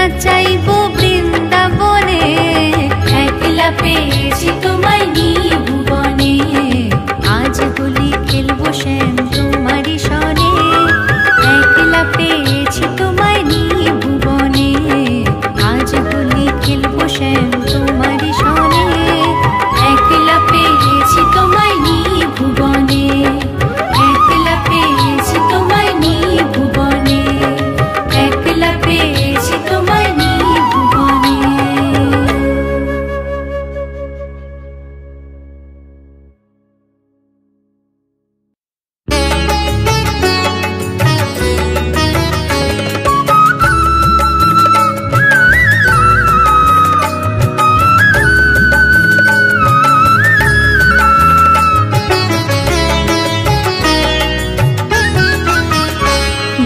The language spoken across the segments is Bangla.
নাচাইবো বৃন্দাবনে, একলা পেয়েছি তোমায় নিয়ে ভুবনে। আজ হোলি খেলবো শ্যাম তোমারই সনে, একলা পেয়েছি তোমায় নিয়ে ভুবনে। আজ হোলি খেলবো শ্যাম তোমারই সনে, একলা পেয়েছি তোমায় নিয়ে ভুবনে। একলা পেয়েছি তোমায় নিয়ে ভুবনে, একলা পেয়েছি তোমায় নিয়ে ভুবনে।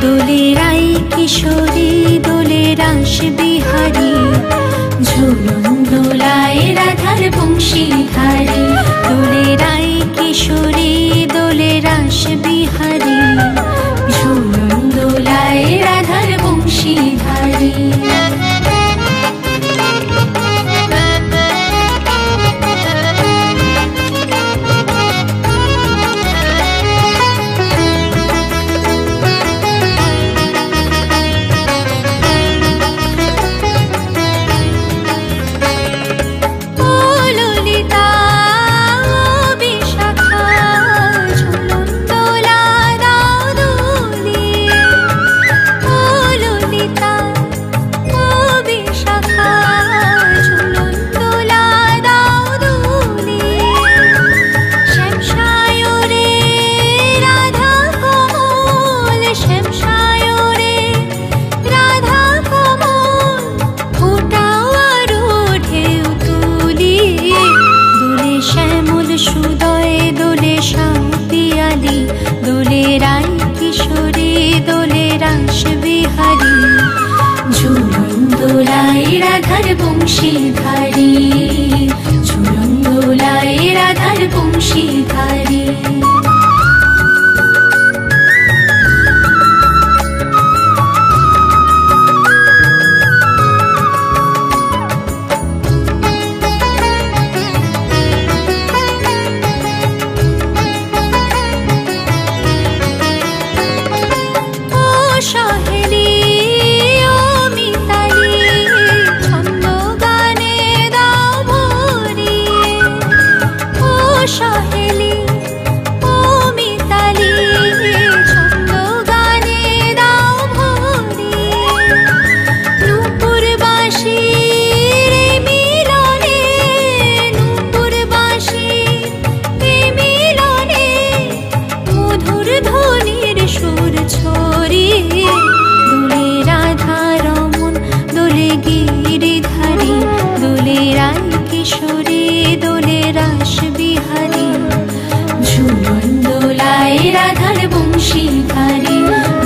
দোলেরাই কিশোরী দোলে রাস বিহারী, ঝুলন দোলায় রাধার বংশীধারী। দোলেরাই কিশোরী দোলে রাস বিহারী, ঝুলন দোলায় রাধার বংশীধারী।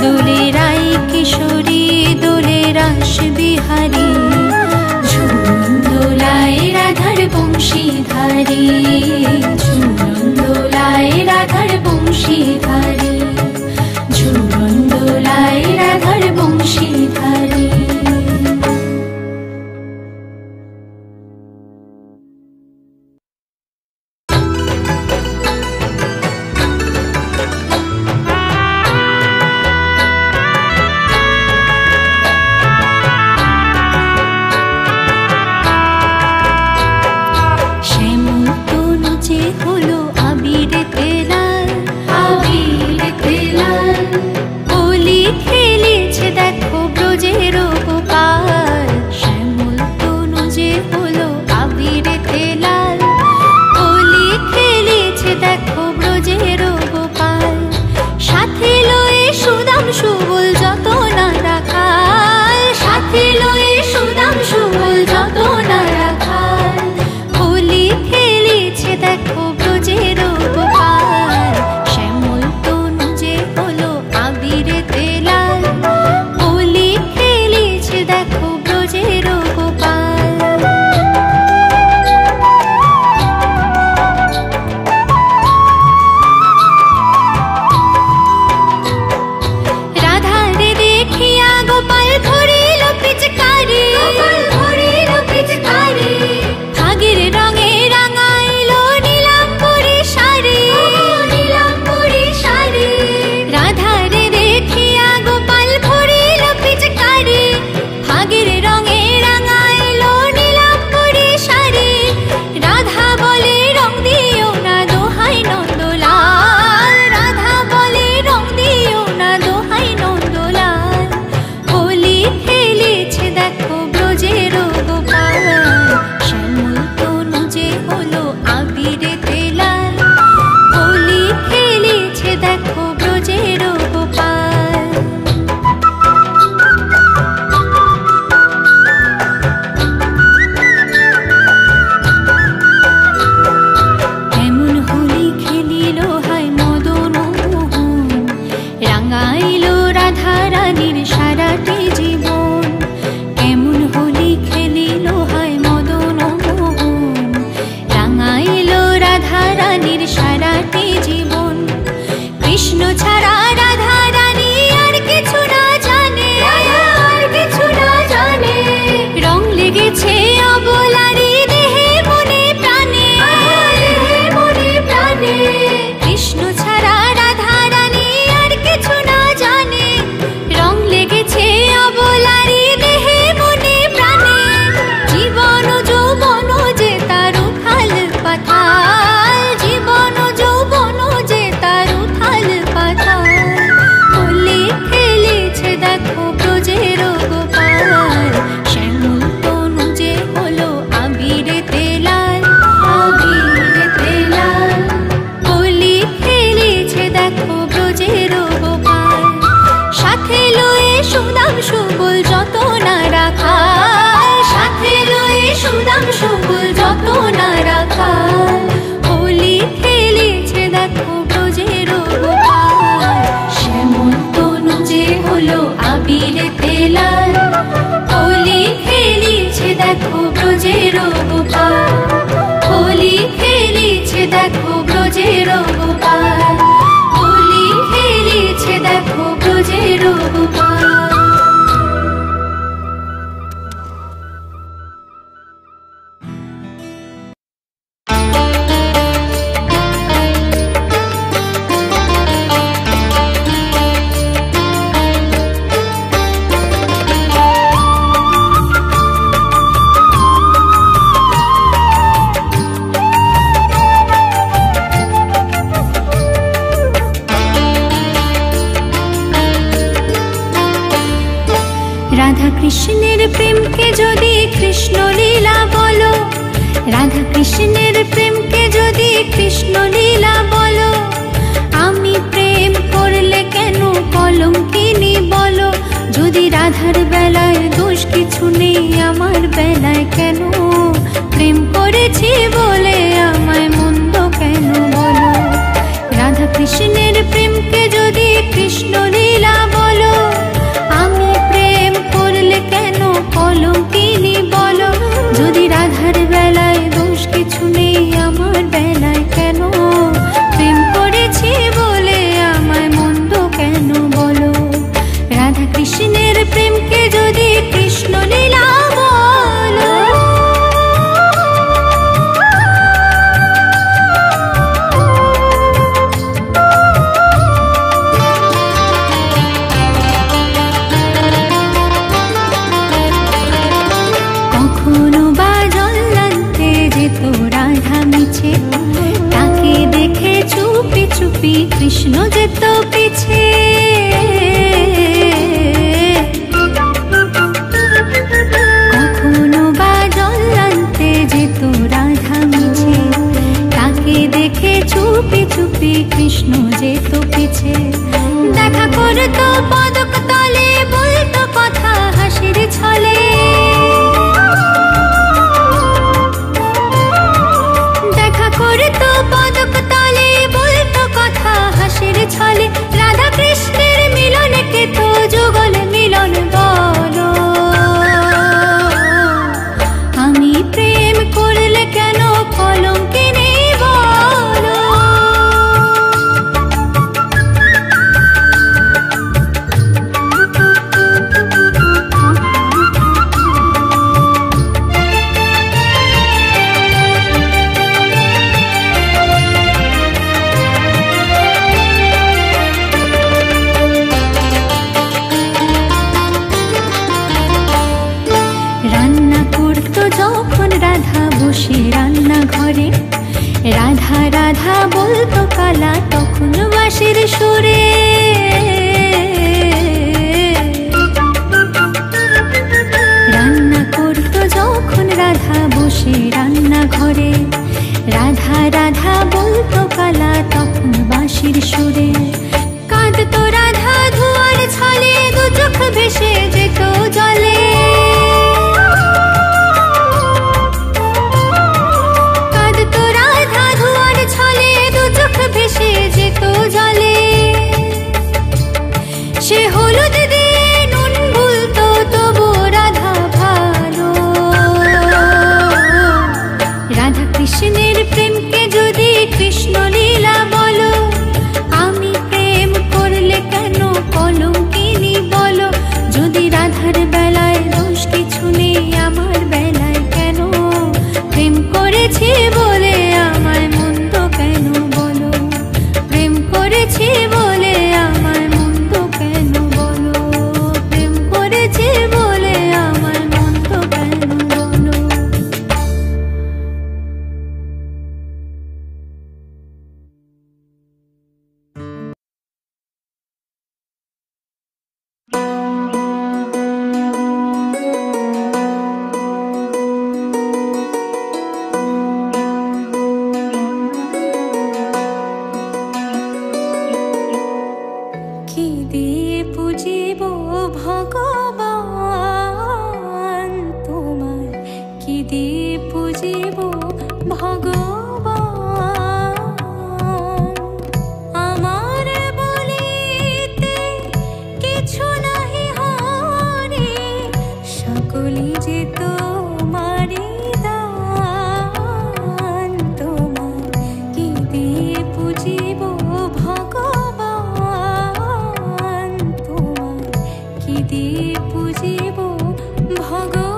দোলেরাই কিশোরী দোলে রাস বিহারী, ঝুলন দোলায় রাধার বংশীধারী। ঝুলন দোলায় রাধার বংশীধারী। রাধা কৃষ্ণের প্রেমকে যদি কৃষ্ণ লীলা বলো, আমি প্রেম করলে কেন কলঙ্কিনী বলো? যদি রাধার বেলায় দোষ কিছু নেই, আমার বেলায় কেন? প্রেম করেছি বলে আমায় মন্দ কেন বলো? রাধা কৃষ্ণের প্রেমকে যদি কৃষ্ণ লীলা বলো, আমি প্রেম করলে কেন কলঙ্কিনী বলো? যদি রাধার বেলায় দোষ কিছু নেই, আমার বেলায় কেন? প্রেম করেছি বলে আমায় মন্দ কেন বলো? রাধা কৃষ্ণের প্রেমকে যদি কৃষ্ণ লীলা বলো। কখনো বা জল্লান্তে যেত রাধা মিছে, তাকে দেখে চুপি চুপি কৃষ্ণ যেত পিছে। কখনো বা জল্লান্তে যেত রাধা মিছে, তাকে দেখে চুপি চুপি কৃষ্ণ যেত পিছে। দেখা করতো পদক তলে, বলতো কথা হাসির ছলে। দেখা করতো পদক তলে, বলতো কথা হাসির ছলে। রাধা কৃষ্ণের মিলনকে তো যুগল মিলন বলো। আমি প্রেম করলে কেন কলঙ্কিনী বলো? রান্না করতো যখন রাধা বসে রান্না ঘরে, রাধা রাধা বলতো কালা তখন বাঁশির সুরে। রান্না করতো যখন রাধা বসে রান্না ঘরে, রাধা রাধা বলতো কালা তখন বাঁশির সুরে। কাঁদতো রাধা ধোয়ার ছলে, দু চোখ ভেসে যেত জলে। কাঁদতো রাধা ধোয়ার ছলে, দু চোখ ভেসে যেত জলে। সে হলুদ দিয়ে নুন ভুলতো, তবু রাধা ভালো। রাধা কৃষ্ণের প্রেমকে যদি কৃষ্ণ লীলা বলো, আমি প্রেম করলে কেন কলঙ্কিনী বলো? যদি রাধার বেলায় দোষ কিছু নেই, আমার বেলায় কেন? প্রেম করেছি বলে আমায় মন্দ কেন বলো? প্রেম করেছি বলে আমায় মন্দ কেন বলো? প্রেম করেছি বলে আমায় মন্দ কেন বলো? কি দিয়ে পুজিব ভগবান তোমার? কি দিয়ে পুজিব ভগবান? আমার বলিতে কিছু নাহি হরি, সকলি যে তোমারি দান। তোমার কি দিয়ে পুজিব ভগবান? তোমার কি দিয়ে পুজিব ভগবান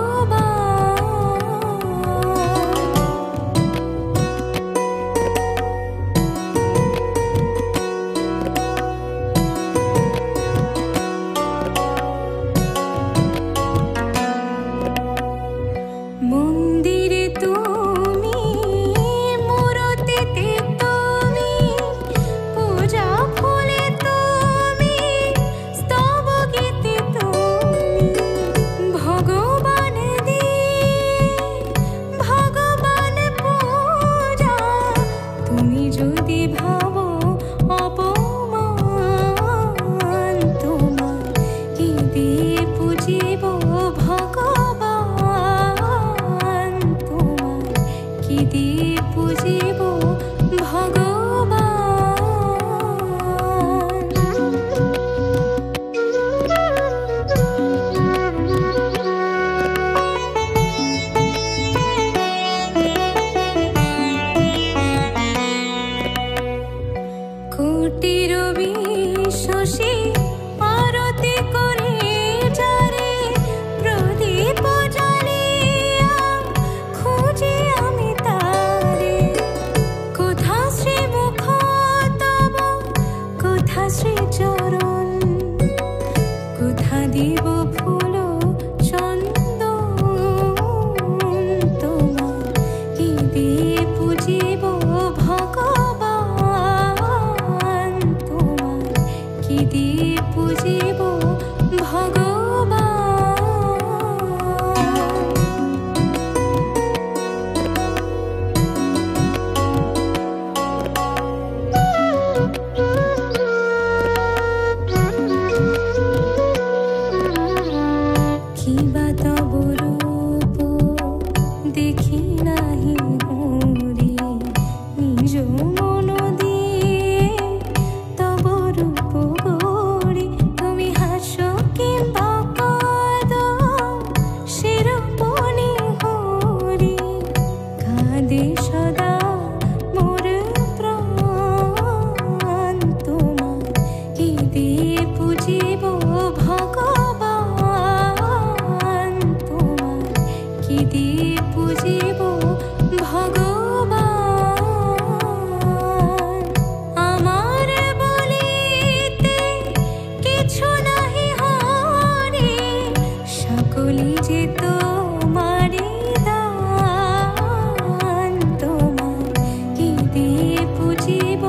কি দিয়ে পুজিব ভগবান। আমার বলিতে কিছু নাহি হরি, সকলি যে তোমারি দান। তোমার কি দিয়ে পুজিব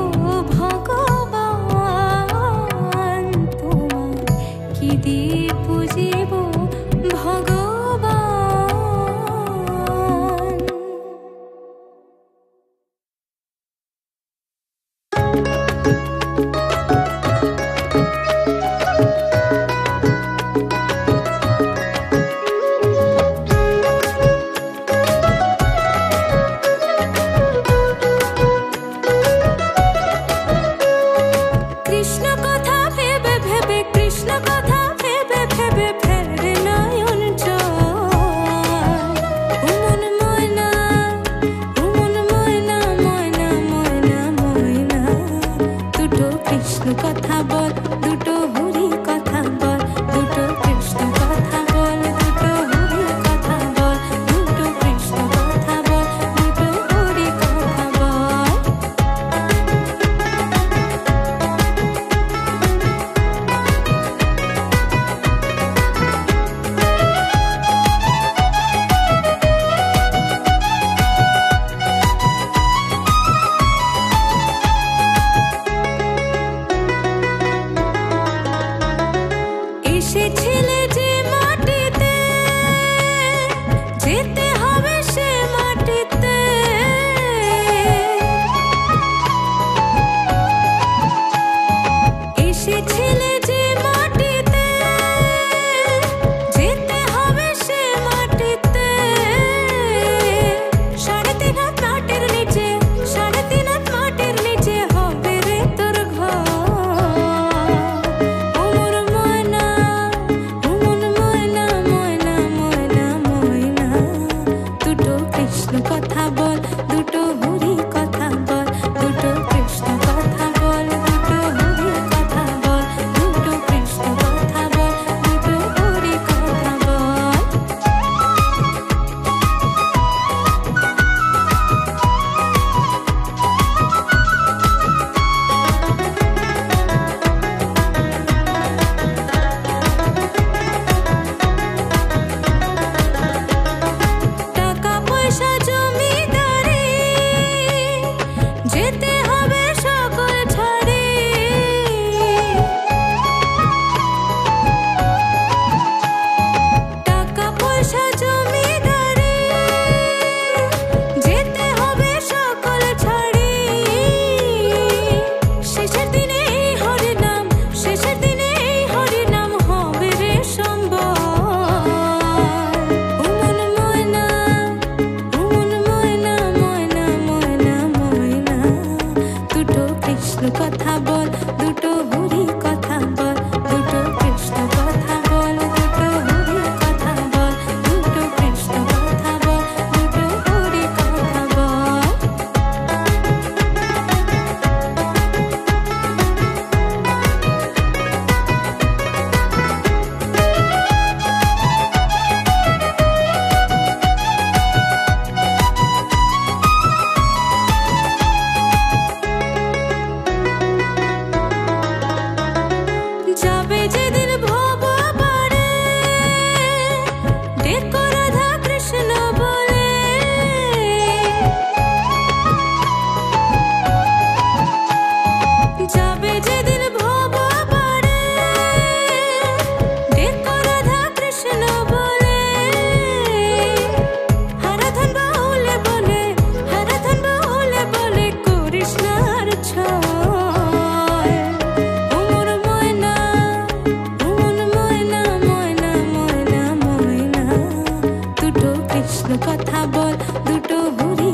ভগবান, তোমার কি দিয়ে পুজিব ভগবান। কৃষ্ণ কথা ভেবে ভেবে, কৃষ্ণ কথা ভেবে ভেবে ফেরে নয়ন জল। উমন ময়না, উমন ময়না, ময়না ময়না ময়না, দুটো কৃষ্ণ কথা বল, দুটো হরি কথা বল, দুটো কৃষ্ণ কথা বল, দুটো হরি কথা বল, দুটো কৃষ্ণ কথা বল, দুটো হরি কথা বল। এসেছিলে যে মাটিতে, যেতে হবে সে মাটিতে। এসেছিলে যে মাটিতে, যেতে হবে সে মাটিতে। 3.5 হাত মাটির নিচে, 3.5 হাত মাটির নিচে হবে রে তোর ঘর। উমর ময়না, উমন ময়না, ময়না ময়না ময়না, দুটো কৃষ্ণ কথা বল, দুটো হরি কথা বল, দুটো কৃষ্ণ কথা বল, দুটো হরি কথা বল, দুটো কৃষ্ণ কথা বল, দুটো হরি কথা বল। টাকা পয়সা জমিদারি, যেতে হবে সকল ছাড়ি। টাকা পয়সা জমিদারি, যেতে হবে সকল ছাড়ি। শেষের দিনে এই হরি নাম, শেষের দিনে এই হরি নাম হবে রে সম্বল। উমন ময়না, উমন ময়না, ময়না ময়না ময়না, দুটো কৃষ্ণ কথা বল, দুটো হরি কথা বল, দুটো কৃষ্ণ কথা বল, দুটো হরি কথা বল, দুটো কৃষ্ণ কথা বল, দুটো হরি কথা বল। যাবে যেদিন ভব পারে, ডেকো রাধা কৃষ্ণ বলে। যাবে যেদিন ভব পারে, ডেকো রাধা কৃষ্ণ বলে। হারাধন বাউলে বলে, হারাধন বাউলে বলে, করিস না আর ছয়। উমর ময়না, উমন ময়না, ময়না ময়না ময়না, দুটো কৃষ্ণ কথা বল, দুটো হরি